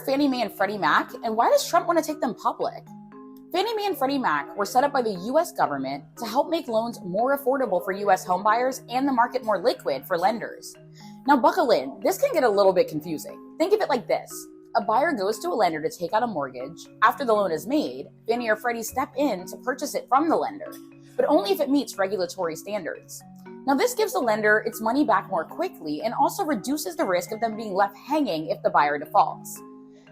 Fannie Mae and Freddie Mac, and why does Trump want to take them public? Fannie Mae and Freddie Mac were set up by the U.S. government to help make loans more affordable for U.S. homebuyers and the market more liquid for lenders. Now buckle in, this can get a little bit confusing. Think of it like this. A buyer goes to a lender to take out a mortgage. After the loan is made, Fannie or Freddie step in to purchase it from the lender, but only if it meets regulatory standards. Now this gives the lender its money back more quickly and also reduces the risk of them being left hanging if the buyer defaults.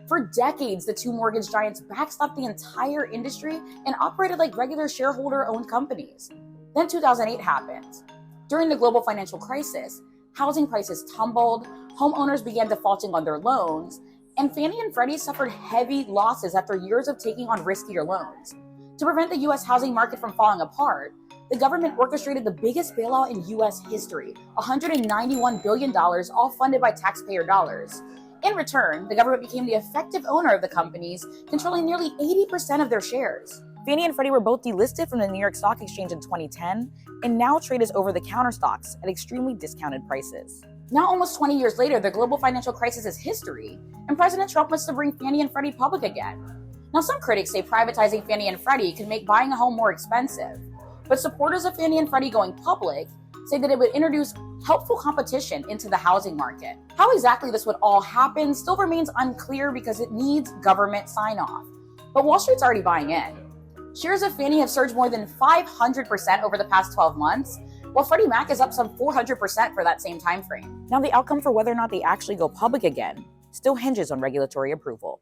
For decades, the two mortgage giants backstopped the entire industry and operated like regular shareholder-owned companies. Then 2008 happened. During the global financial crisis, housing prices tumbled, homeowners began defaulting on their loans, and Fannie and Freddie suffered heavy losses after years of taking on riskier loans. To prevent the U.S. housing market from falling apart, the government orchestrated the biggest bailout in U.S. history, $191 billion, all funded by taxpayer dollars. In return, the government became the effective owner of the companies, controlling nearly 80% of their shares. Fannie and Freddie were both delisted from the New York Stock Exchange in 2010 and now trade as over-the-counter stocks at extremely discounted prices. Now, almost 20 years later, the global financial crisis is history, and President Trump wants to bring Fannie and Freddie public again. Now, some critics say privatizing Fannie and Freddie could make buying a home more expensive, but supporters of Fannie and Freddie going public say that it would introduce helpful competition into the housing market. How exactly this would all happen still remains unclear because it needs government sign-off. But Wall Street's already buying in. Shares of Fannie have surged more than 500% over the past 12 months, while Freddie Mac is up some 400% for that same time frame. Now, the outcome for whether or not they actually go public again still hinges on regulatory approval.